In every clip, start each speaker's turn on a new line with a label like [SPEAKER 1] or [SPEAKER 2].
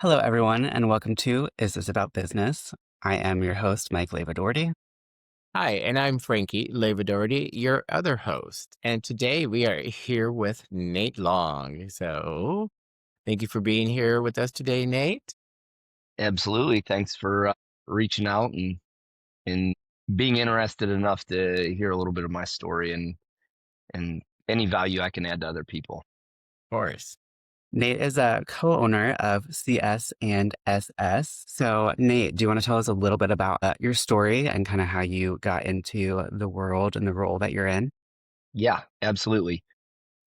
[SPEAKER 1] Hello, everyone, and welcome to Is This About Business? I am your host, Mike Lavadorty.
[SPEAKER 2] Hi, and I'm Frankie Lavadorty, your other host. And today we are here with Nate Long. So thank you for being here with us today, Nate.
[SPEAKER 3] Absolutely. Thanks for reaching out and being interested enough to hear a little bit of my story and any value I can add to other people.
[SPEAKER 2] Of course.
[SPEAKER 1] Nate is a co-owner of CS and SS. So, Nate, do you want to tell us a little bit about your story and kind of how you got into the world and the role that you're in?
[SPEAKER 3] Yeah, absolutely.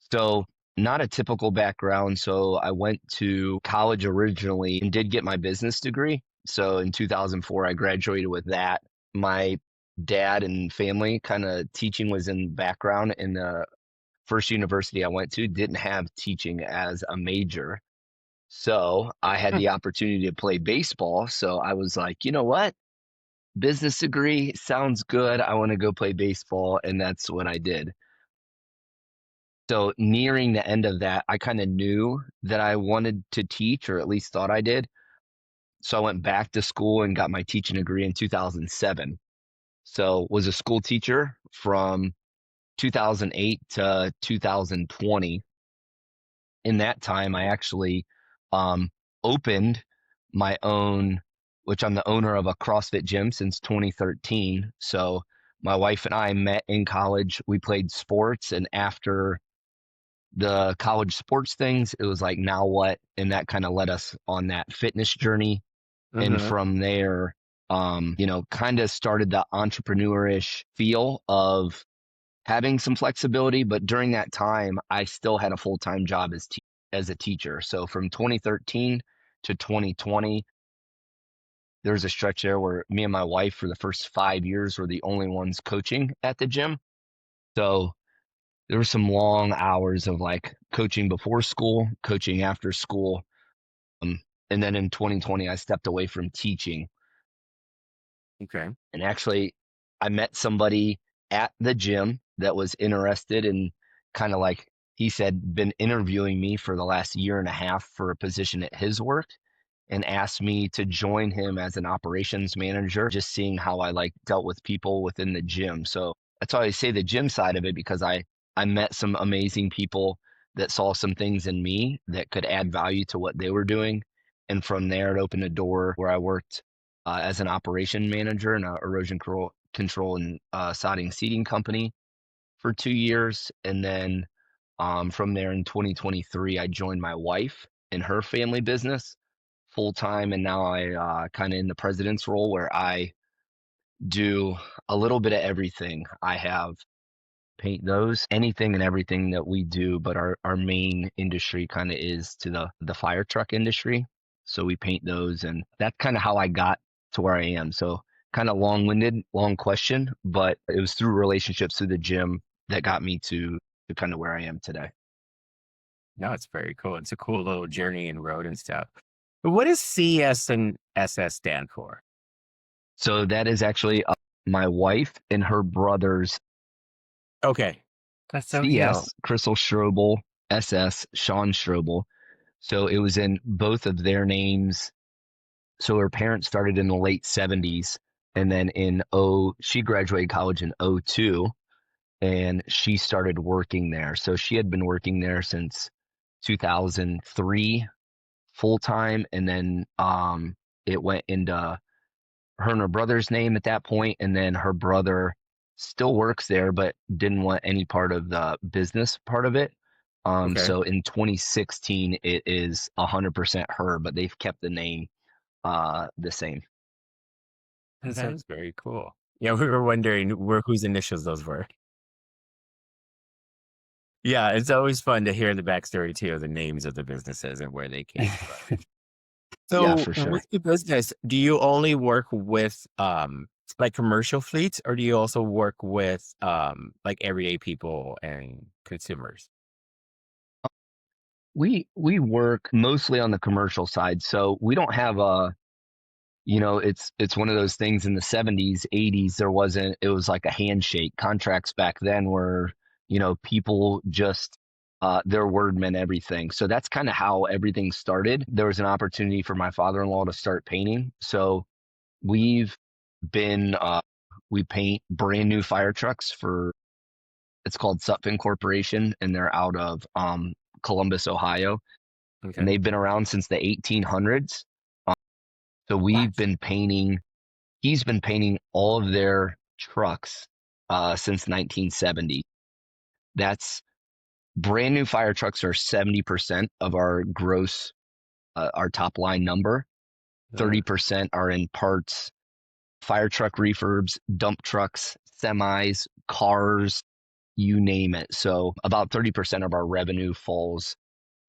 [SPEAKER 3] So, not a typical background. So, I went to college originally and did get my business degree. So, in 2004, I graduated with that. My dad and family kind of teaching was in the background, and the first university I went to didn't have teaching as a major. So I had
[SPEAKER 2] Hmm.
[SPEAKER 3] the opportunity to play baseball. So I was like, you know what? Business degree sounds good. I want to go play baseball. And that's what I did. So nearing the end of that, I kind of knew that I wanted to teach, or at least thought I did. So I went back to school and got my teaching degree in 2007. So was a school teacher from 2008 to 2020. In that time, I actually um, opened my own, which I'm the owner of a CrossFit gym since 2013. So my wife and I met in college. We played sports, and after the college sports things, it was like, now what? And that kind of led us on that fitness journey. And
[SPEAKER 2] Hmm.
[SPEAKER 3] from there, kind of started the entrepreneurish feel of having some flexibility, but during that time, I still had a full-time job as a teacher. So from 2013 to 2020, there was a stretch there where me and my wife for the first 5 years were the only ones coaching at the gym. So there were some long hours of like coaching before school, coaching after school. Um, and then in 2020, I stepped away from teaching.
[SPEAKER 2] Okay.
[SPEAKER 3] And actually, I met somebody at the gym that was interested in kind of like he said, been interviewing me for the last year and a half for a position at his work and asked me to join him as an operations manager, just seeing how I like dealt with people within the gym. So that's why I say the gym side of it, because I met some amazing people that saw some things in me that could add value to what they were doing. And from there, it opened a door where I worked as an operation manager in a erosion control and sodding seeding company for 2 years. And then from there in 2023, I joined my wife in her family business full time. And now I kind of in the president's role where I do a little bit of everything. I have paint those, anything and everything that we do, but our main industry kind of is to the fire truck industry. So we paint those, and that's kind of how I got to where I am. So kind of long-winded, long question, but it was through relationships through the gym that got me to kind of where I am today.
[SPEAKER 2] No, it's very cool. It's a cool little journey and road and stuff. But what does CS and SS stand for?
[SPEAKER 3] So that is actually my wife and her brother's
[SPEAKER 2] Okay.
[SPEAKER 1] That's so cute.
[SPEAKER 3] CS, Crystal Strobel, SS, Sean Strobel. So it was in both of their names. So her parents started in the late 70s, and then she graduated college in '02, and she started working there. So she had been working there since 2003 full time, and then it went into her and her brother's name at that point, and then her brother still works there but didn't want any part of the business part of it.
[SPEAKER 2] Okay.
[SPEAKER 3] So in 2016 it is 100% her, but they've kept the name the same.
[SPEAKER 2] That is very cool. Yeah, we were wondering whose initials those were. Yeah, it's always fun to hear the backstory too of the names of the businesses and where they came from.
[SPEAKER 3] Yeah,
[SPEAKER 2] So
[SPEAKER 3] for
[SPEAKER 2] with
[SPEAKER 3] sure.
[SPEAKER 2] your business, do you only work with like commercial fleets or do you also work with like everyday people and consumers?
[SPEAKER 3] We work mostly on the commercial side, so we don't have a, it's one of those things. In the 70s, 80s, there wasn't, it was like a handshake. Contracts back then were, people just their word meant everything. So that's kind of how everything started. There was an opportunity for my father-in-law to start painting. So we've been, we paint brand new fire trucks for, it's called Sutphin Corporation, and they're out of Columbus, Ohio. And
[SPEAKER 1] Okay.
[SPEAKER 3] they've been around since the 1800s. Um, so we've
[SPEAKER 1] What?
[SPEAKER 3] been painting, he's been painting all of their trucks since 1970. That's brand new fire trucks are 70% of our gross, our top line number.
[SPEAKER 1] Uh,
[SPEAKER 3] 30% are in parts, fire truck refurbs, dump trucks, semis, cars, you name it. So about 30% of our revenue falls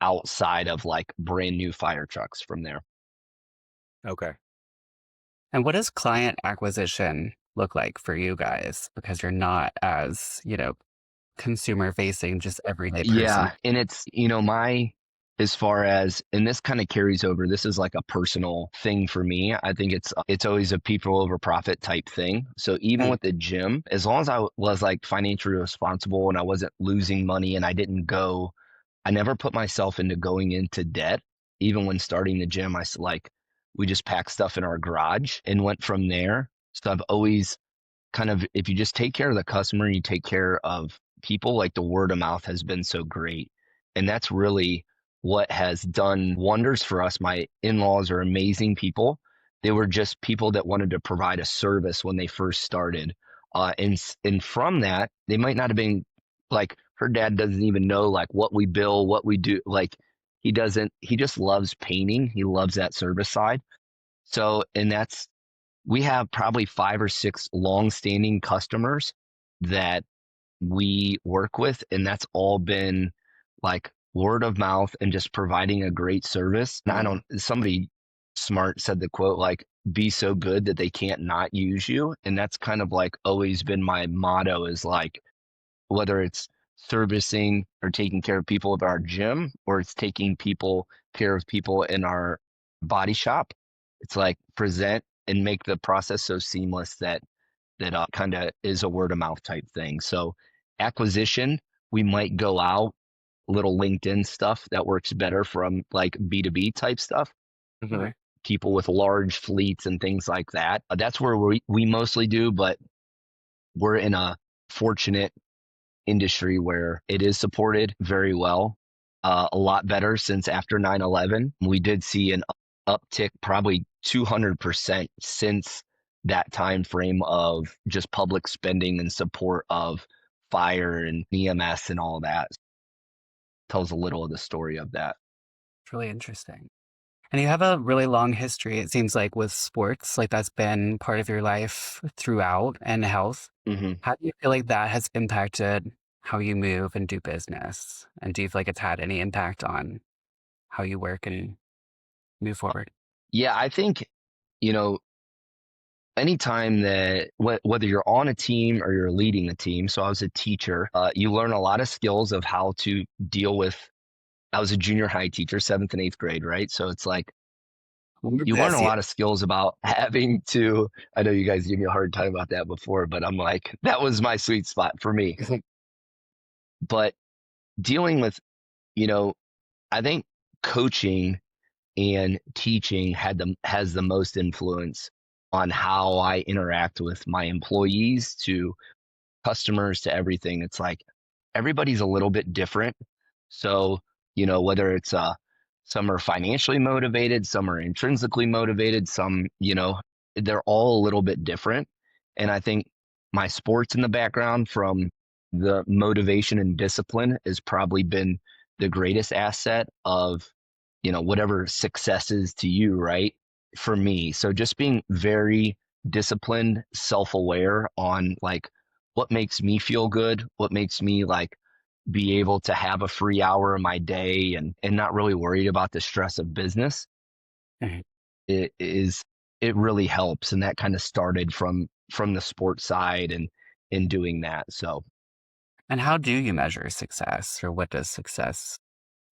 [SPEAKER 3] outside of like brand new fire trucks from there.
[SPEAKER 1] okay. And what does client acquisition look like for you guys? Because you're not as, consumer facing, just everyday person.
[SPEAKER 3] Yeah, and it's, as far as, and this kind of carries over, this is like a personal thing for me. I think it's always a people over profit type thing. So even
[SPEAKER 1] Mm,
[SPEAKER 3] with the gym, as long as I was like financially responsible and I wasn't losing money and I never put myself into going into debt. Even when starting the gym, like we just packed stuff in our garage and went from there. So I've always kind of, if you just take care of the customer, you take care of people, like the word of mouth has been so great. And that's really what has done wonders for us. My in-laws are amazing people. They were just people that wanted to provide a service when they first started. And from that, they might not have been like, her dad doesn't even know like what we bill, what we do. Like he just loves painting. He loves that service side. So, and that's, we have probably 5 or 6 long-standing customers that we work with, and that's all been like word of mouth and just providing a great service. And I
[SPEAKER 1] mm,
[SPEAKER 3] don't, somebody smart said the quote, like, be so good that they can't not use you. And that's kind of like always been my motto, is like, whether it's servicing or taking care of people at our gym, or it's taking people care of people in our body shop. It's like present and make the process so seamless that kind of is a word of mouth type thing. So acquisition, we might go out, little LinkedIn stuff that works better from like B2B type stuff.
[SPEAKER 1] mhm.
[SPEAKER 3] People with large fleets and things like that. That's where we mostly do, but we're in a fortunate industry where it is supported very well, a lot better since after 9/11. We did see an uptick, probably 200% since that time frame of just public spending and support of fire and EMS and all that. Tells a little of the story of that.
[SPEAKER 1] It's really interesting. And you have a really long history, it seems like, with sports, like that's been part of your life throughout, and health.
[SPEAKER 3] hmm
[SPEAKER 1] How do you feel like that has impacted how you move and do business? And do you feel like it's had any impact on how you work and move forward?
[SPEAKER 3] Yeah, I think, you know, anytime that whether you're on a team or you're leading a team, so I was a teacher, you learn a lot of skills of how to deal with. I was a junior high teacher, 7th and 8th grade, right? So it's like you learn
[SPEAKER 1] Bless
[SPEAKER 3] a
[SPEAKER 1] you.
[SPEAKER 3] lot of skills about having to. I know you guys gave me a hard time about that before, but I'm like, that was my sweet spot for me. But dealing with, you know, I think coaching and teaching has the most influence on how I interact with my employees, to customers, to everything. It's like everybody's a little bit different. So, whether it's some are financially motivated, some are intrinsically motivated, some, they're all a little bit different. And I think my sports in the background, from the motivation and discipline, has probably been the greatest asset of, whatever success is to you, right? For me. So just being very disciplined, self-aware on like what makes me feel good, what makes me like be able to have a free hour of my day, and not really worried about the stress of business.
[SPEAKER 1] Mhm.
[SPEAKER 3] It really helps. And that kind of started from the sports side and in doing that. So
[SPEAKER 1] And how do you measure success, or what does success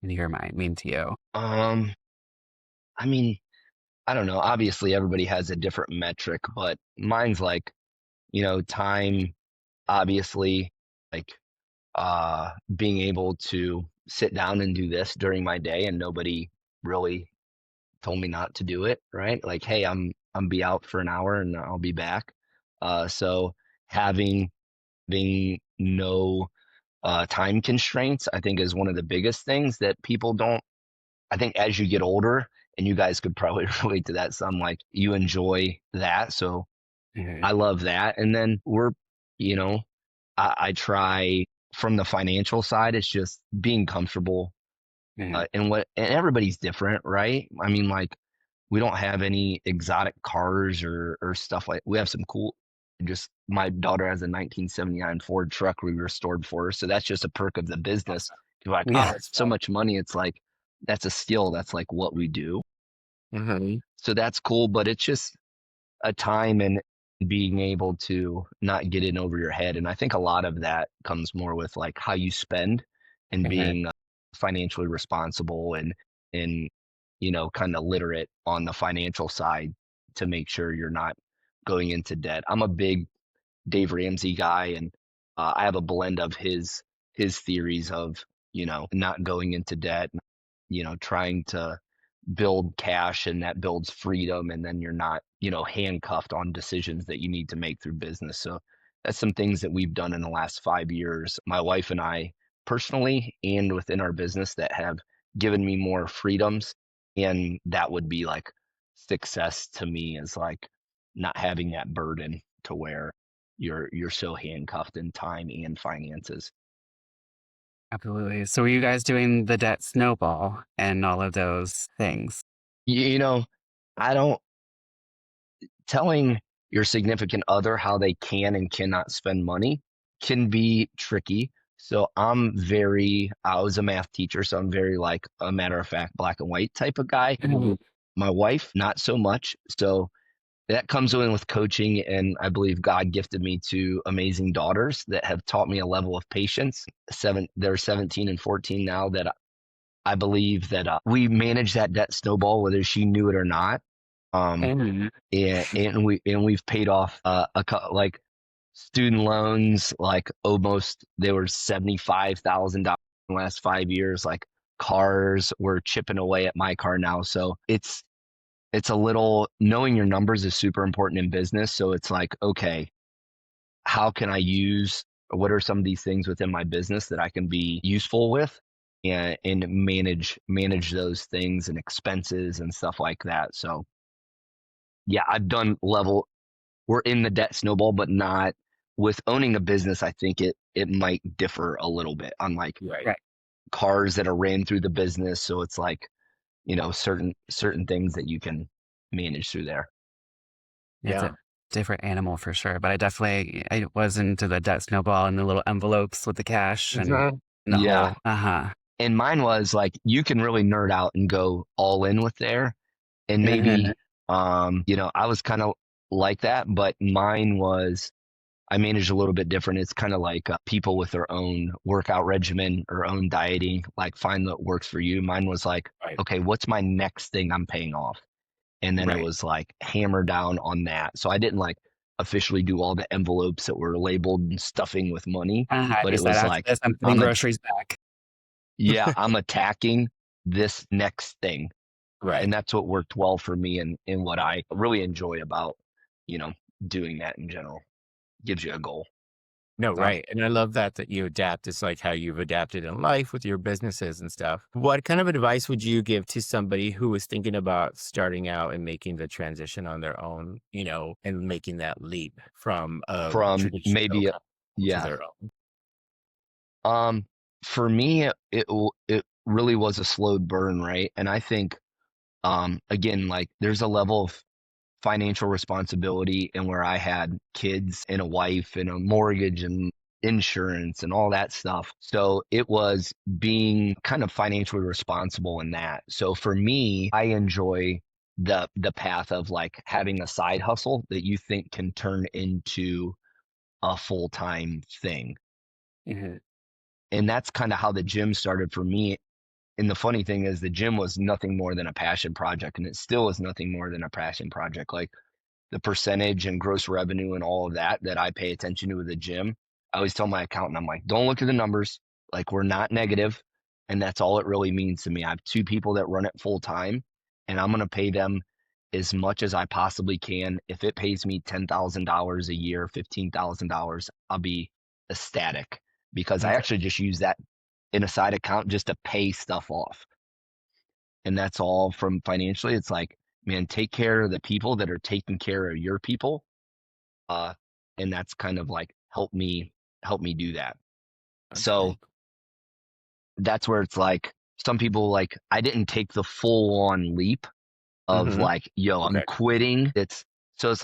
[SPEAKER 1] in your mind mean to you?
[SPEAKER 3] um I mean, I don't know. Obviously everybody has a different metric, but mine's like, time, obviously, like being able to sit down and do this during my day, and nobody really told me not to do it, right? Like, hey, I'm be out for an hour and I'll be back. So having being no time constraints, I think, is one of the biggest things that people don't. I think as you get older, and you guys could probably relate to that some, like you enjoy that. So
[SPEAKER 1] Mhm.
[SPEAKER 3] I love that. And then you know, I try from the financial side, it's just being comfortable
[SPEAKER 1] Mhm.
[SPEAKER 3] and everybody's different, right? I mean, like we don't have any exotic cars or stuff like we have some cool just my daughter has a 1979 Ford truck we restored for her. So that's just a perk of the business.
[SPEAKER 1] Awesome.
[SPEAKER 3] You're like, oh,
[SPEAKER 1] Yeah.
[SPEAKER 2] That's
[SPEAKER 3] so
[SPEAKER 2] fun.
[SPEAKER 3] much money. It's like that's a skill. That's like what we do.
[SPEAKER 2] Hmm.
[SPEAKER 3] So that's cool, but it's just a time and being able to not get in over your head. And I think a lot of that comes more with like how you spend and
[SPEAKER 1] Mhm.
[SPEAKER 3] being financially responsible and kind of literate on the financial side to make sure you're not going into debt. I'm a big Dave Ramsey guy, and I have a blend of his theories of not going into debt, trying to build cash, and that builds freedom, and then you're not handcuffed on decisions that you need to make through business. So that's some things that we've done in the last 5 years, my wife and I personally, and within our business, that have given me more freedoms. And that would be like success to me, is like not having that burden to where you're so handcuffed in time and finances.
[SPEAKER 1] Absolutely. So were you guys doing the debt snowball and all of those things?
[SPEAKER 3] You know, I don't telling your significant other how they can and cannot spend money can be tricky. So I was a math teacher, so I'm very like a matter of fact, black and white type of guy.
[SPEAKER 1] Mhm.
[SPEAKER 3] My wife, not so much. So that comes in with coaching. And I believe God gifted me two amazing daughters that have taught me a level of patience. They're 17 and 14 now, that I believe that we manage that debt snowball, whether she knew it or not. Um,
[SPEAKER 1] Mhm.
[SPEAKER 3] and we've paid off like student loans, like almost they were $75,000 in the last 5 years. Like cars, we're chipping away at my car now. So it's a little, knowing your numbers is super important in business. So it's like, okay, how can I use, what are some of these things within my business that I can be useful with, and manage those things and expenses and stuff like that. So yeah, I've done level we're in the debt snowball, but not with owning a business. I think it might differ a little bit on like
[SPEAKER 2] Right.
[SPEAKER 1] Right.
[SPEAKER 3] cars that are ran through the business. So it's like, certain things that you can manage through there.
[SPEAKER 1] It's
[SPEAKER 2] Yeah.
[SPEAKER 1] a different animal for sure, but I was into the debt snowball and the little envelopes with the cash
[SPEAKER 2] Mhm.
[SPEAKER 1] and the
[SPEAKER 3] Yeah.
[SPEAKER 1] whole uh-huh.
[SPEAKER 3] And mine was like you can really nerd out and go all in with there. And maybe I was kind of like that, but mine was I manage a little bit different. It's kind of like people with their own workout regimen or own dieting, like find what works for you. Mine was like,
[SPEAKER 2] Right.
[SPEAKER 3] okay, what's my next thing I'm paying off? And then it
[SPEAKER 1] Right.
[SPEAKER 3] was like hammer down on that. So I didn't like officially do all the envelopes that were labeled and stuffing with money,
[SPEAKER 1] Uh-huh.
[SPEAKER 3] but
[SPEAKER 1] You
[SPEAKER 3] it
[SPEAKER 1] said
[SPEAKER 3] was
[SPEAKER 1] after
[SPEAKER 3] like,
[SPEAKER 1] this I'm putting
[SPEAKER 3] I'm a,
[SPEAKER 1] groceries back.
[SPEAKER 3] yeah, I'm attacking this next thing.
[SPEAKER 2] Right.
[SPEAKER 3] And that's what worked well for me, and what I really enjoy about, you know, doing that in general. Gives you a goal.
[SPEAKER 2] No,
[SPEAKER 1] So
[SPEAKER 2] right. And I love that you adapt. It's like how you've adapted in life with your businesses and stuff. What kind of advice would you give to somebody who is thinking about starting out and making the transition on their own, and making that leap from a
[SPEAKER 3] From
[SPEAKER 2] traditional
[SPEAKER 3] maybe
[SPEAKER 2] company to
[SPEAKER 3] yeah.
[SPEAKER 2] their own?
[SPEAKER 3] Um, for me, it really was a slow burn, right? And I think, again, like there's a level of financial responsibility, and where I had kids and a wife and a mortgage and insurance and all that stuff. So it was being kind of financially responsible in that. So for me, I enjoy the path of like having a side hustle that you think can turn into a full-time thing.
[SPEAKER 1] mhm.
[SPEAKER 3] And that's kind of how the gym started for me. And the funny thing is the gym was nothing more than a passion project, and it still is nothing more than a passion project. Like the percentage and gross revenue and all of that I pay attention to with the gym. I always tell my accountant, I'm like, don't look at the numbers. Like we're not negative. And that's all it really means to me. I have 2 people that run it full time, and I'm gonna pay them as much as I possibly can. If it pays me $10,000 a year, $15,000, I'll be ecstatic because I
[SPEAKER 1] Okay.
[SPEAKER 3] actually just use that in a side account just to pay stuff off. And that's all from financially. It's like, man, take care of the people that are taking care of your people. Uh, and that's kind of like help me do that.
[SPEAKER 2] That's
[SPEAKER 3] So
[SPEAKER 2] great.
[SPEAKER 3] that's where it's like some people like I didn't take the full on leap of
[SPEAKER 2] Hmm.
[SPEAKER 3] like, yo, I'm
[SPEAKER 2] Okay.
[SPEAKER 3] quitting. It's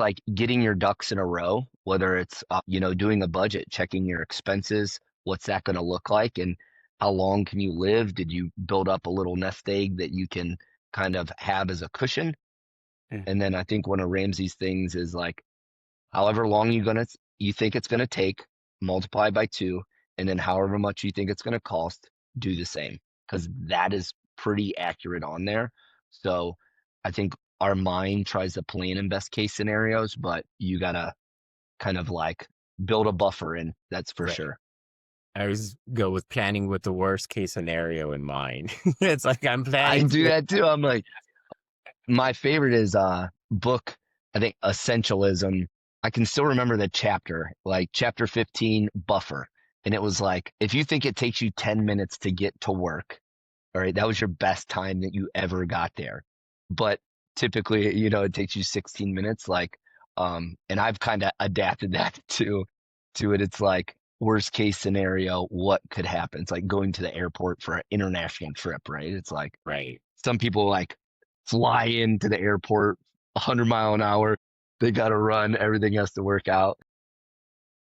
[SPEAKER 3] like getting your ducks in a row, whether it's doing a budget, checking your expenses, what's that going to look like, and how long can you live? Did you build up a little nest egg that you can kind of have as a cushion?
[SPEAKER 2] Yeah.
[SPEAKER 3] And then I think one of Ramsey's things is like however long you think it's gonna take, multiply by 2, and then however much you think it's gonna cost, do the same, because that is pretty accurate on there. So, I think our mind tries to plan in best case scenarios, but you gotta kind of, like, build a buffer in, that's for
[SPEAKER 2] Right.
[SPEAKER 3] sure.
[SPEAKER 2] I always go with planning with the worst case scenario in mind. It's like I'm
[SPEAKER 3] I
[SPEAKER 2] planning
[SPEAKER 3] do
[SPEAKER 2] to.
[SPEAKER 3] that too, I'm like my favorite is, book, I think Essentialism. I can still remember the chapter, like chapter 15, Buffer. And it was like, if you think it takes you 10 minutes to get to work, all right, that was your best time that you ever got there. But typically, it takes you 16 minutes. Like, and I've kind of adapted that to it. It's like worst case scenario, what could happen? It's like going to the airport for an international trip, right? It's like
[SPEAKER 2] Right.
[SPEAKER 3] some people like fly into the airport 100 mile an hour. They got to run. Everything has to work out.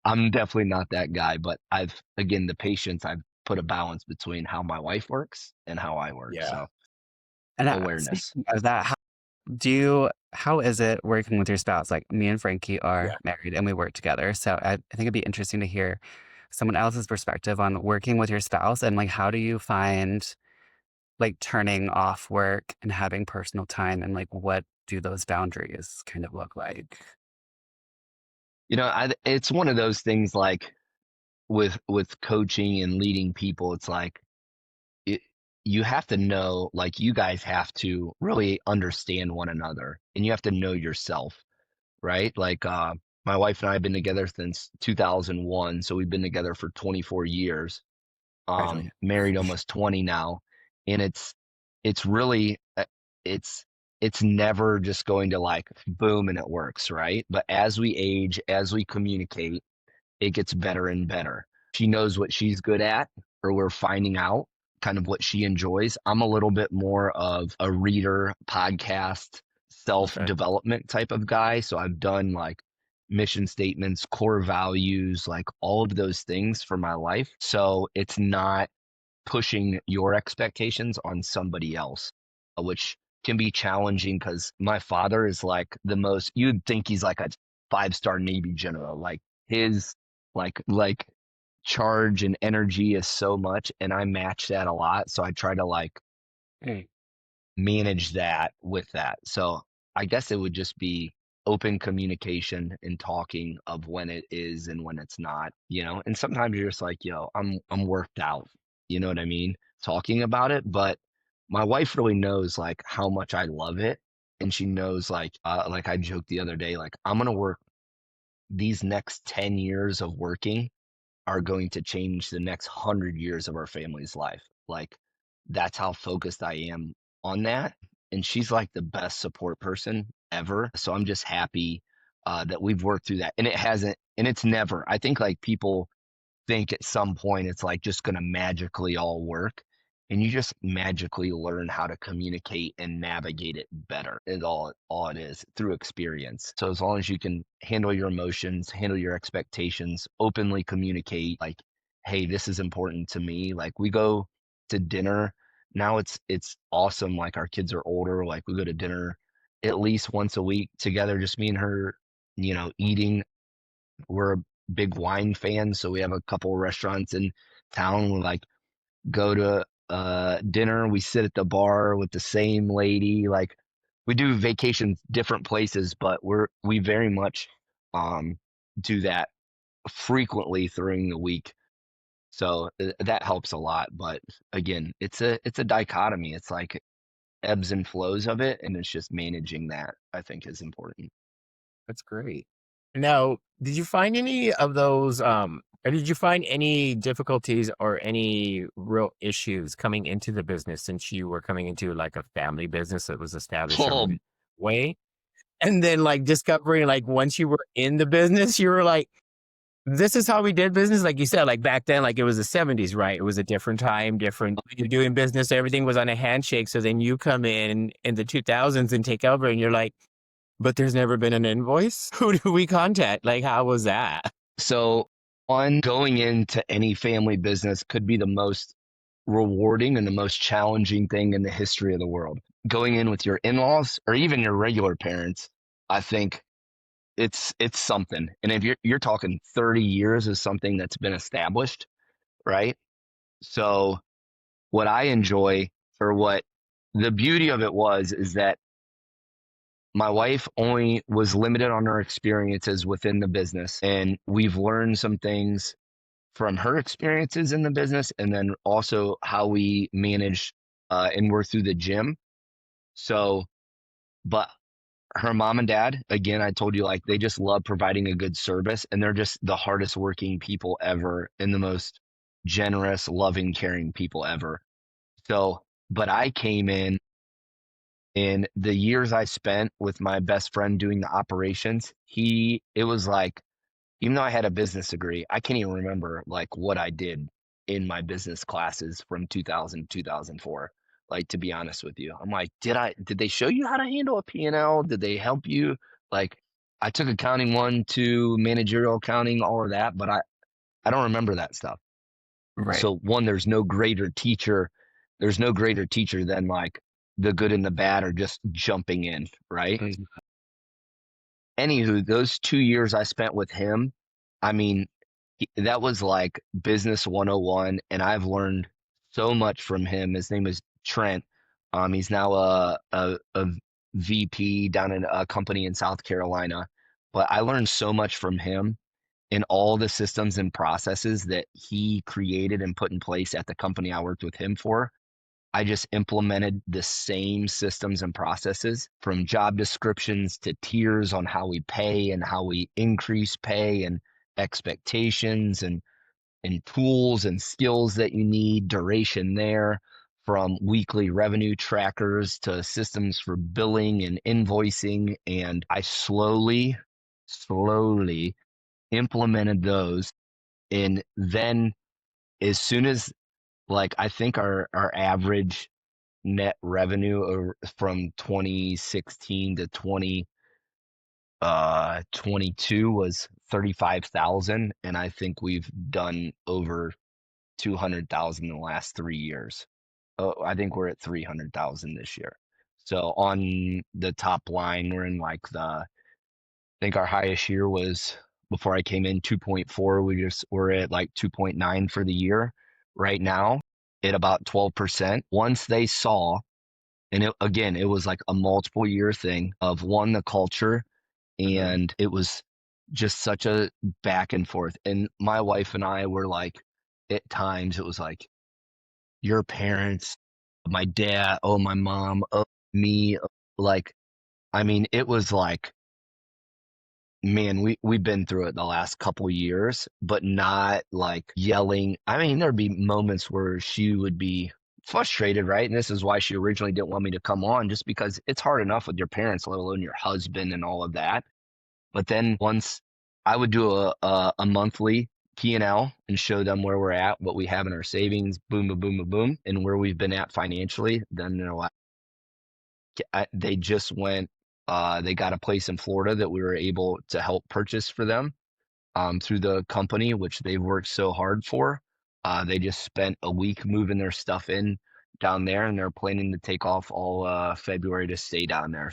[SPEAKER 3] I'm definitely not that guy, but again, the patience, I've put a balance between how my wife works and how I work.
[SPEAKER 2] Yeah.
[SPEAKER 3] So
[SPEAKER 1] And
[SPEAKER 3] awareness.
[SPEAKER 1] speaking of that, how is it working with your spouse? Like me and Frankie are
[SPEAKER 2] Yeah.
[SPEAKER 1] married and we work together. So I think it'd be interesting to hear someone else's perspective on working with your spouse and like how do you find like turning off work and having personal time and like what do those boundaries kind of look like?
[SPEAKER 3] It's one of those things like with coaching and leading people. It's like it, you have to know, like you guys have to really understand one another, and you have to know yourself, right? Like my wife and I have been together since 2001, so we've been together for 24 years.
[SPEAKER 2] Congratulations.
[SPEAKER 3] Married almost 20 now, and it's really it's it's never just going to like boom and it works, right? But as we age, as we communicate, it gets better and better. She knows what she's good at, or we're finding out kind of what she enjoys. I'm a little bit more of a reader, podcast, self
[SPEAKER 2] Okay.
[SPEAKER 3] development type of guy. So I've done like mission statements, core values, like all of those things for my life. So it's not pushing your expectations on somebody else, which can be challenging because my father is like you'd think he's like a 5-star Navy general. Like his like charge and energy is so much, and I match that a lot. So I try to like
[SPEAKER 2] Mm.
[SPEAKER 3] manage that with that. So I guess it would just be open communication and talking of when it is and when it's not. And sometimes you're just like, yo, I'm worked out. You know what I mean? Talking about it. But my wife really knows like how much I love it. And she knows like I joked the other day, like I'm gonna work these next 10 years of working are going to change the next 100 years of our family's life. Like, that's how focused I am on that. And she's like the best support person ever. So I'm just happy that we've worked through that. And it's never, I think like people think at some point it's like just going to magically all work. And you just magically learn how to communicate and navigate it better. Is all it is through experience. So as long as you can handle your emotions, handle your expectations, openly communicate, like, hey, this is important to me. Like we go to dinner now. It's awesome. Like our kids are older. Like we go to dinner at least once a week together, just me and her. Eating. We're a big wine fans, so we have a couple of restaurants in town. We like go to dinner. We sit at the bar with the same lady. Like we do vacations different places, but we very much um do that frequently during the week. So that helps a lot. But again, it's a dichotomy. It's like ebbs and flows of it, and it's just managing that, I think, is important.
[SPEAKER 2] That's great. Now, did you find any of those, or did you find any difficulties or any real issues coming into the business since you were coming into like a family business that was established a
[SPEAKER 3] Um,
[SPEAKER 2] way? And then like discovering like once you were in the business, you were like, this is how we did business. Like you said, like back then, like it was the 70s, right? It was a different time, different you're doing business. Everything was on a handshake. So then you come in the 2000s and take over and you're like, but there's never been an invoice? Who do we contact? Like, how was that?
[SPEAKER 3] so on going into any family business could be the most rewarding and the most challenging thing in the history of the world. Going in with your in-laws or even your regular parents, I think it's something. And if you're talking 30 years of something that's been established, right? So what I enjoy or what the beauty of it was is that my wife only was limited on her experiences within the business, and we've learned some things from her experiences in the business and then also how we manage and work through the gym. So, but her mom and dad, again, I told you, like, they just love providing a good service, and they're just the hardest working people ever and the most generous, loving, caring people ever. So, but I came in the years I spent with my best friend doing the operations, it was like, even though I had a business degree, I can't even remember like what I did in my business classes from 2000 to 2004. Like, to be honest with you, I'm like, did they show you how to handle a P&L? Did they help you? Like, I took accounting one, two, managerial accounting, all of that, but I don't remember that stuff.
[SPEAKER 1] Right.
[SPEAKER 3] So one, there's no greater teacher than like the good and the bad or just jumping in, right?
[SPEAKER 1] Mhm.
[SPEAKER 3] Anywho, those 2 years I spent with him, I mean, that was like business 101, and I've learned so much from him. His name is Trent. He's now a VP down in a company in South Carolina, but I learned so much from him in all the systems and processes that he created and put in place at the company I worked with him for. I just implemented the same systems and processes from job descriptions to tiers on how we pay and how we increase pay and expectations and tools and skills that you need, duration there, from weekly revenue trackers to systems for billing and invoicing. And I slowly implemented those. And then as soon as like I think our average net revenue from 2016 to 2022 was 35,000, and I think we've done over 200,000 in the last 3 years. Oh, I think we're at 300,000 this year. So on the top line, we're in like I think our highest year was before I came in 2.4. We're at like 2.9 for the year right now at about 12%. Once they saw, and it was like a multiple year thing of one, the culture,
[SPEAKER 2] Mhm.
[SPEAKER 3] and it was just such a back and forth. And my wife and I were like, at times, it was like, your parents, my dad, oh, my mom, oh, me. Like, I mean, it was like, man, we've been through it the last couple years, but not like yelling. I mean, there'd be moments where she would be frustrated, right? And this is why she originally didn't want me to come on, just because it's hard enough with your parents, let alone your husband and all of that. But then once I would do a monthly P&L and show them where we're at, what we have in our savings, boom, boom, boom, boom, boom, and where we've been at financially, then they just went. They got a place in Florida that we were able to help purchase for them through the company, which they've worked so hard for. They just spent a week moving their stuff in down there, and they're planning to take off all February to stay down there.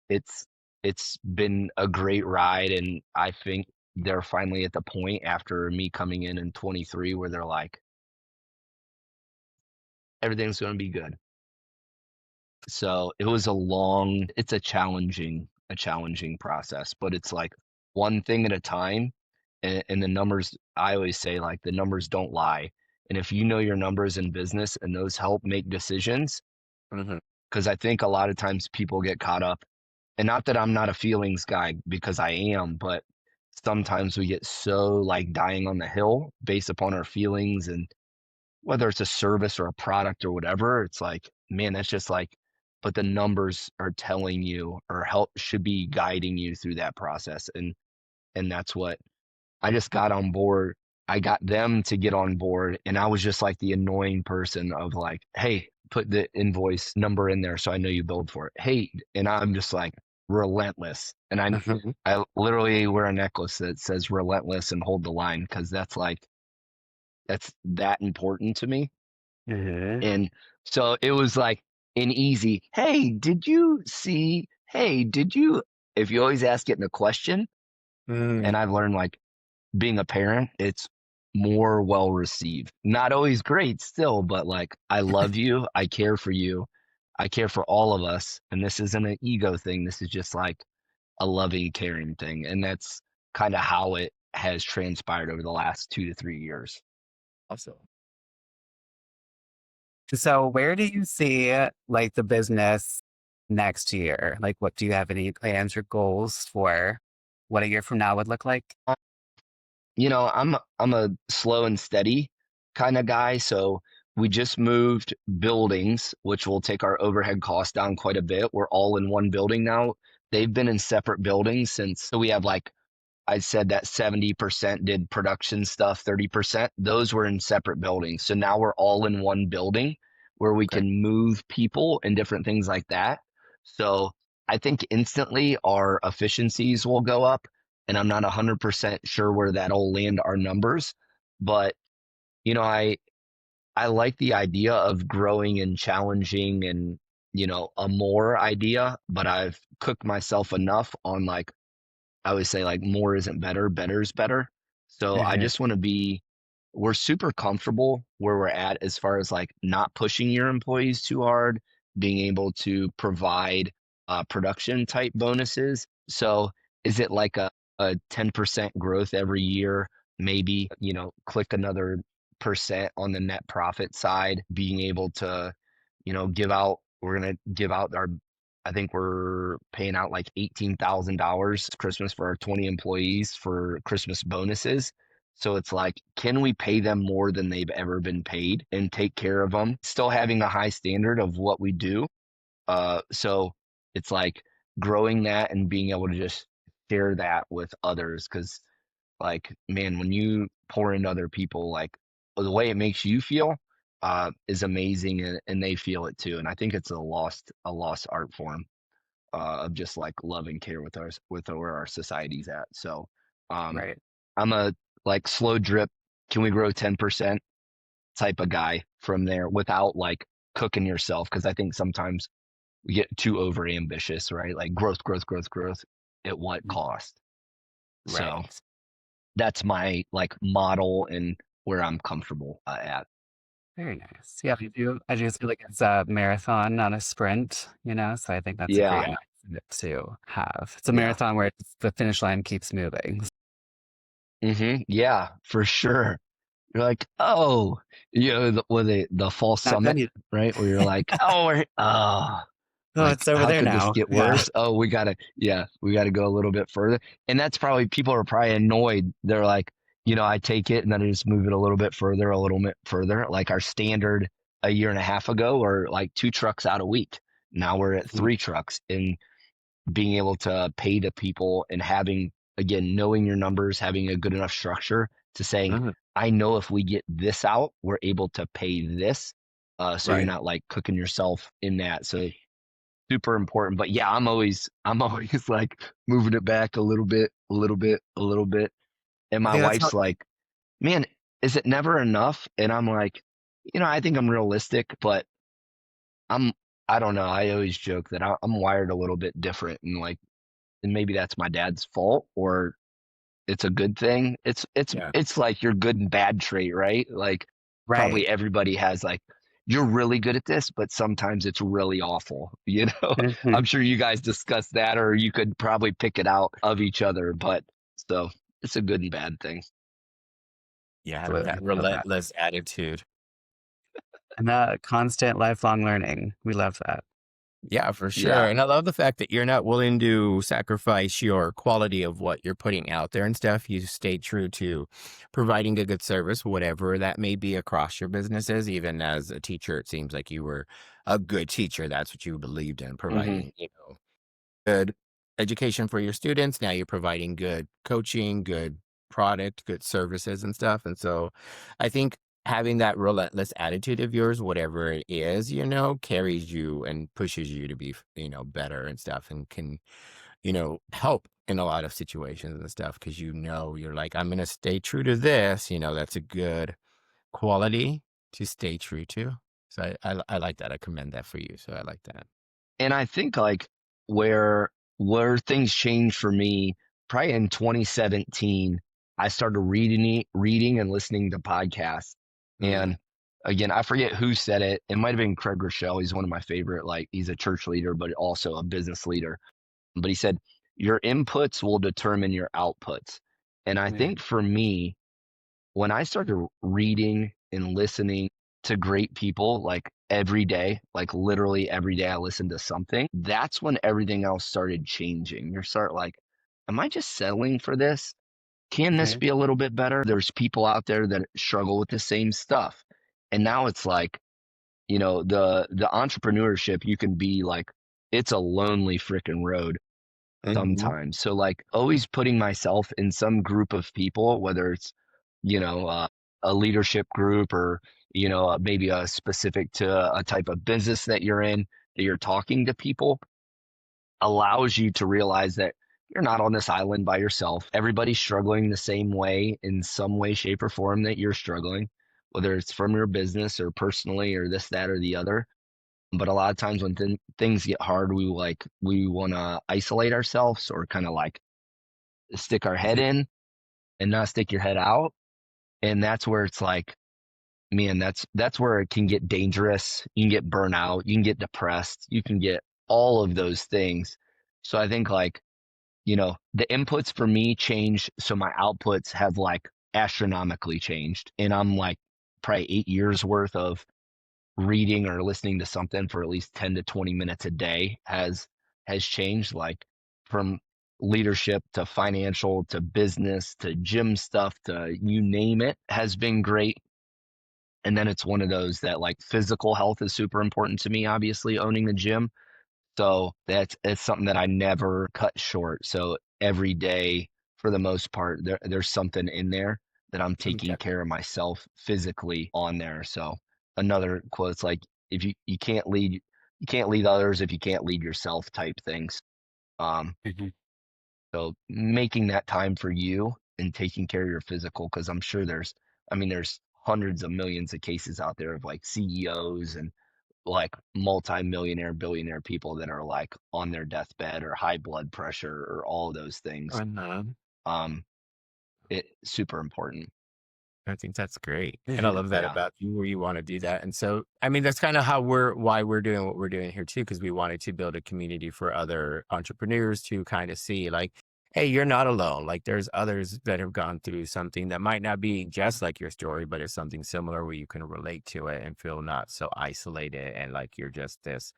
[SPEAKER 3] It's it's been a great ride, and I think they're finally at the point after me coming in 23 where they're like, everything's going to be good. So it was it's a challenging process, but it's like one thing at a time. and the numbers, I always say, like, the numbers don't lie. And if you know your numbers in business and those help make decisions,
[SPEAKER 2] Mhm.
[SPEAKER 3] because I think a lot of times people get caught up, and not that I'm not a feelings guy because I am, but sometimes we get so like dying on the hill based upon our feelings, and whether it's a service or a product or whatever, it's like, man, that's just like, but the numbers are telling you or help should be guiding you through that process. And that's what I just got on board. I got them to get on board, and I was just like the annoying person of like, "Hey, put the invoice number in there so I know you billed for it." Hey, and I'm just like relentless. And
[SPEAKER 2] Mhm.
[SPEAKER 3] I literally wear a necklace that says relentless and hold the line because that's like that's that important to me.
[SPEAKER 2] Mhm.
[SPEAKER 3] And so it was like an easy, "Hey, did you see? Hey, did you?" If you always ask it in a question, and
[SPEAKER 2] Mm.
[SPEAKER 3] I've learned like being a parent, it's more well received. Not always great still, but like, I love you. I care for you. I care for all of us. And this isn't an ego thing. This is just like a loving, caring thing. And that's kind of how it has transpired over the last 2 to 3 years.
[SPEAKER 2] Awesome.
[SPEAKER 1] So where do you see like the business next year? Like what do you have any plans or goals for what a year from now would look like?
[SPEAKER 3] You know, I'm a slow and steady kind of guy, so we just moved buildings, which will take our overhead costs down quite a bit. We're all in one building now. They've been in separate buildings since, so we have like I said that 70% did production stuff, 30%, those were in separate buildings. So now we're all in one building where we
[SPEAKER 2] Okay.
[SPEAKER 3] can move people and different things like that. So I think instantly our efficiencies will go up. And I'm not 100% sure where that'll land our numbers. But, you know, I like the idea of growing and challenging and, a more idea, but I've cooked myself enough on like I always say like more isn't better, better is better. So I
[SPEAKER 1] Mhm.
[SPEAKER 3] just want to be we're super comfortable where we're at as far as like not pushing your employees too hard, being able to provide production type bonuses. So is it like a 10% growth every year? Maybe, click another percent on the net profit side, being able to, we're going to give out our I think we're paying out like $18,000 Christmas for our 20 employees for Christmas bonuses. So it's like, can we pay them more than they've ever been paid and take care of them? Still having a high standard of what we do. So it's like growing that and being able to just share that with others. Cause like, man, when you pour into other people, like the way it makes you feel, is amazing and they feel it too. And I think it's a lost art form of just like love and care with where our society's at. So um,
[SPEAKER 1] Right.
[SPEAKER 3] I'm a like slow drip. Can we grow 10% type of guy from there without like cooking yourself? Because I think sometimes we get too over ambitious, right? Like growth, growth, growth, growth. At what
[SPEAKER 1] Mm.
[SPEAKER 3] cost? So
[SPEAKER 1] Right.
[SPEAKER 3] that's my like model and where I'm comfortable at.
[SPEAKER 1] Very nice. Yeah, I just feel like it's a marathon, not a sprint, so I think that's a great
[SPEAKER 3] Yeah,
[SPEAKER 1] mindset to have. It's a
[SPEAKER 3] yeah,
[SPEAKER 1] marathon where the finish line keeps moving.
[SPEAKER 3] yeah, for sure. You're like, "Oh," the fall
[SPEAKER 1] Not done
[SPEAKER 3] summit,
[SPEAKER 1] yet.
[SPEAKER 3] right? Where you're like, "Oh,
[SPEAKER 1] Oh,
[SPEAKER 3] like,
[SPEAKER 1] it's over
[SPEAKER 3] how
[SPEAKER 1] there
[SPEAKER 3] could this
[SPEAKER 1] now.
[SPEAKER 3] get
[SPEAKER 1] Yeah.
[SPEAKER 3] worse? Oh, we gotta go a little bit further." And that's probably people are probably annoyed. They're like, I take it and then I just move it a little bit further, a little bit further. Like our standard a year and a half ago were like 2 trucks out a week. Now we're at
[SPEAKER 1] Mhm.
[SPEAKER 3] 3 trucks, and being able to pay to people and having, again, knowing your numbers, having a good enough structure to saying,
[SPEAKER 2] Mhm.
[SPEAKER 3] I know if we get this out, we're able to pay this. So you're
[SPEAKER 2] Right.
[SPEAKER 3] not like cooking yourself in that. So super important. But yeah, I'm always like moving it back a little bit, a little bit, a little bit. And
[SPEAKER 1] I
[SPEAKER 3] my
[SPEAKER 1] think that's how
[SPEAKER 3] wife's like, man, is it never enough? And I'm like, I think I'm realistic, but I'm, I don't know. I always joke that I'm wired a little bit different, and like, and maybe that's my dad's fault or it's a good thing.
[SPEAKER 2] Yeah.
[SPEAKER 3] It's like your good and bad trait, right? Like
[SPEAKER 1] right.
[SPEAKER 3] probably everybody has like you're really good at this, but sometimes it's really awful, you know? I'm
[SPEAKER 1] Mhm.
[SPEAKER 3] sure you guys discussed that or you could probably pick it out of each other, but so it's a good and bad thing.
[SPEAKER 2] Yeah, having that
[SPEAKER 1] Absolutely. Love that.
[SPEAKER 2] relentless attitude.
[SPEAKER 1] And that constant lifelong learning. We love that.
[SPEAKER 2] Yeah, for sure.
[SPEAKER 3] Yeah.
[SPEAKER 2] And I love the fact that you're not willing to sacrifice your quality of what you're putting out there and stuff. You stay true to providing a good service, whatever that may be across your businesses. Even as a teacher, it seems like you were a good teacher. That's what you believed in,
[SPEAKER 3] Hmm.
[SPEAKER 2] providing, good education for your students. Now you're providing good coaching, good product, good services and stuff. And so I think having that relentless attitude of yours, whatever it is, carries you and pushes you to be, better and stuff and can, help in a lot of situations and stuff because you're like, I'm going to stay true to this. That's a good quality to stay true to. So I like that. I commend that for you. So I like that.
[SPEAKER 3] And I think like where things changed for me, probably in 2017, I started reading and listening to podcasts.
[SPEAKER 2] Mm,
[SPEAKER 3] And again, I forget who said it. It might have been Craig Rochelle. He's one of my favorite, like he's a church leader, but also a business leader. But he said, your inputs will determine your outputs. And I
[SPEAKER 2] man.
[SPEAKER 3] think for me, when I started reading and listening to great people like every day, like literally every day I listened to something, that's when everything else started changing. You start like, am I just settling for this? Can this
[SPEAKER 2] Mhm.
[SPEAKER 3] be a little bit better? There's people out there that struggle with the same stuff. And now it's like, the entrepreneurship, you can be like, it's a lonely freaking road
[SPEAKER 2] Mhm.
[SPEAKER 3] sometimes. So like always putting myself in some group of people, whether it's, you know, uh, a leadership group or, maybe a specific to a type of business that you're in, that you're talking to people allows you to realize that you're not on this island by yourself. Everybody's struggling the same way in some way, shape, or form that you're struggling, whether it's from your business or personally or this, that, or the other. But a lot of times when things get hard, we want to isolate ourselves or kind of like stick our head
[SPEAKER 2] Mhm.
[SPEAKER 3] in and not stick your head out. And that's where it's like, man, that's where it can get dangerous. You can get burnout, you can get depressed, you can get all of those things. So I think like, the inputs for me change, so my outputs have like astronomically changed. And I'm like probably 8 years worth of reading or listening to something for at least 10 to 20 minutes a day has changed, like from leadership to financial to business to gym stuff to you name it, has been great. And then it's one of those that like physical health is super important to me, obviously owning the gym. So it's something that I never cut short. So every day, for the most part, there's something in there that I'm taking
[SPEAKER 2] Okay.
[SPEAKER 3] care of myself physically on there. So another quote's like, if you can't lead others if you can't lead yourself type things. Um,
[SPEAKER 2] Mhm.
[SPEAKER 3] so making that time for you and taking care of your physical, because I'm sure there's hundreds of millions of cases out there of like CEOs and like multi-millionaire, billionaire people that are like on their deathbed or high blood pressure or all of those things.
[SPEAKER 2] Uh-huh.
[SPEAKER 3] Um, it super important.
[SPEAKER 2] I think that's great. And I love that
[SPEAKER 3] Yeah.
[SPEAKER 2] about you where you want to do that. And so, I mean, that's kind of why we're doing what we're doing here too, because we wanted to build a community for other entrepreneurs to kind of see like, hey, you're not alone. Like there's others that have gone through something that might not be just like your story, but it's something similar where you can relate to it and feel not so isolated and like you're just this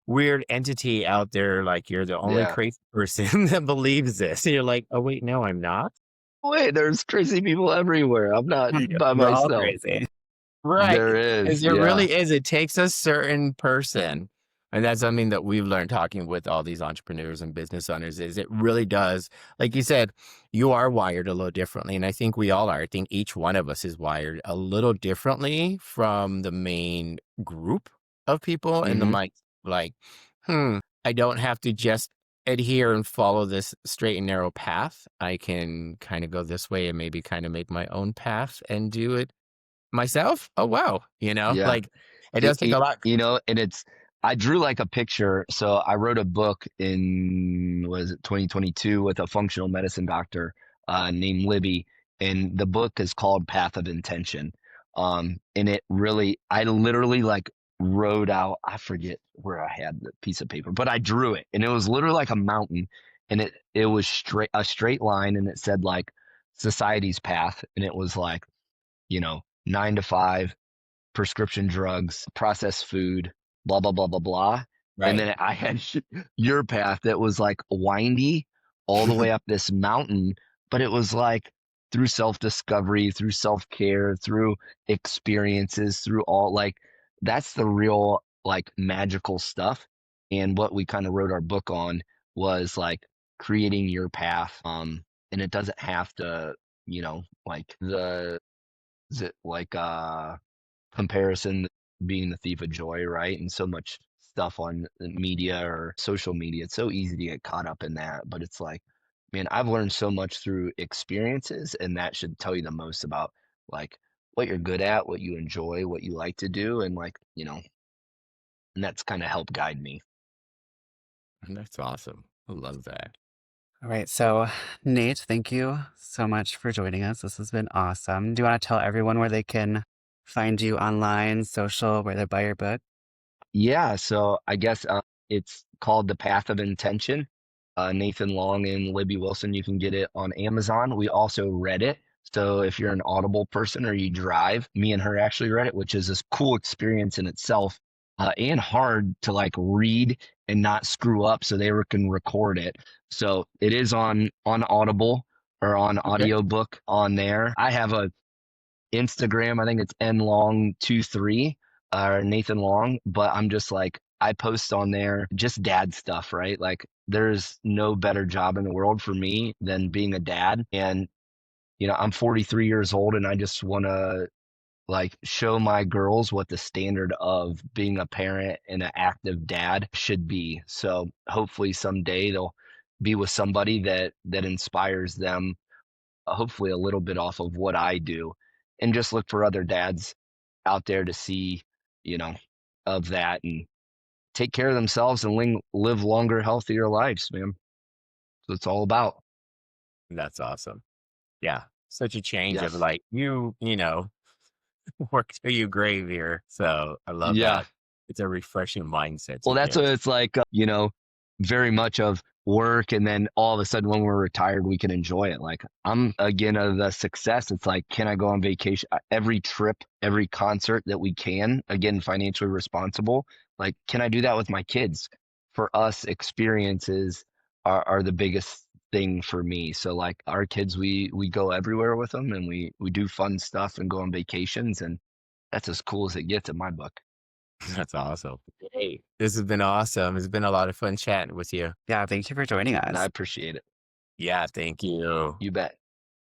[SPEAKER 2] weird entity out there. Like you're the only
[SPEAKER 3] Yeah.
[SPEAKER 2] crazy person that believes this. And you're like, oh, wait, no, I'm not.
[SPEAKER 3] Wait, there's crazy people everywhere. I'm not by
[SPEAKER 2] We're all
[SPEAKER 3] myself.
[SPEAKER 2] crazy. Right,
[SPEAKER 3] There
[SPEAKER 2] because
[SPEAKER 3] is.
[SPEAKER 2] there
[SPEAKER 3] Yeah.
[SPEAKER 2] really is. It takes a certain person, and that's something that we've learned talking with all these entrepreneurs and business owners is it really does. Like you said, you are wired a little differently, and I think we all are. I think each one of us is wired a little differently from the main group of people, and the
[SPEAKER 3] Hmm.
[SPEAKER 2] might like, I don't have to just adhere and follow this straight and narrow path. I can kind of go this way and maybe kind of make my own path and do it myself? Oh, wow.
[SPEAKER 3] Yeah.
[SPEAKER 2] Like, it does take a lot.
[SPEAKER 3] And I drew like a picture. So I wrote a book in, was it 2022 with a functional medicine doctor named Libby. And the book is called Path of Intention. And I literally like wrote out, I forget where I had the piece of paper, but I drew it and it was literally like a mountain and it was a straight line. And it said like society's path, and it was like, 9 to 5, prescription drugs, processed food, blah, blah, blah, blah, blah. And
[SPEAKER 2] Right.
[SPEAKER 3] then I had your path that was like windy all the way up this mountain, but it was like through self discovery, through self care, through experiences, through all like that's the real like magical stuff. And what we kind of wrote our book on was like creating your path. And it doesn't have to, like the, is it like, comparison being the thief of joy, right? And so much stuff on the media or social media. It's so easy to get caught up in that. But it's like, man, I've learned so much through experiences, and that should tell you the most about like what you're good at, what you enjoy, what you like to do, and like, and that's kind of helped guide me.
[SPEAKER 2] That's awesome. I love that.
[SPEAKER 1] All right. So, Nate, thank you so much for joining us. This has been awesome. Do you want to tell everyone where they can find you online, social, where they buy your book?
[SPEAKER 3] Yeah, so I guess it's called The Path of Intention. Nathan Long and Libby Wilson, you can get it on Amazon. We also read it. So if you're an Audible person or you drive, me and her actually read it, which is this cool experience in itself, and hard to like read and not screw up. So they can record it. So it is on Audible or on
[SPEAKER 2] Okay.
[SPEAKER 3] audiobook on there. I have a Instagram. I think it's nlong23 or Nathan Long, but I'm just like I post on there just dad stuff, right? Like there's no better job in the world for me than being a dad. And I'm 43 years old and I just want to like show my girls what the standard of being a parent and an active dad should be. So hopefully someday they'll be with somebody that inspires them, hopefully a little bit off of what I do, and just look for other dads out there to see, you know, of that and take care of themselves and live longer, healthier lives, man. So it's all about.
[SPEAKER 2] That's awesome. Yeah. Such a change of
[SPEAKER 3] Yes.
[SPEAKER 2] like work till you grave here. So I love
[SPEAKER 3] Yeah.
[SPEAKER 2] that. It's a refreshing mindset
[SPEAKER 3] Well,
[SPEAKER 2] to
[SPEAKER 3] that's
[SPEAKER 2] get.
[SPEAKER 3] what it's like, very much of work. And then all of a sudden, when we're retired, we can enjoy it. Like, I'm again of the success. It's like, can I go on vacation? Every trip, every concert that we can, again, financially responsible. Like, can I do that with my kids? For us, experiences are the biggest thing for me. So, like, our kids, we go everywhere with them and we do fun stuff and go on vacations. And that's as cool as it gets in my book.
[SPEAKER 2] That's awesome. Hey, this has been awesome. It's been a lot of fun chatting with you.
[SPEAKER 1] Yeah. Thank you for joining
[SPEAKER 3] And I
[SPEAKER 1] us.
[SPEAKER 3] appreciate it.
[SPEAKER 2] Yeah. Thank you.
[SPEAKER 3] You bet.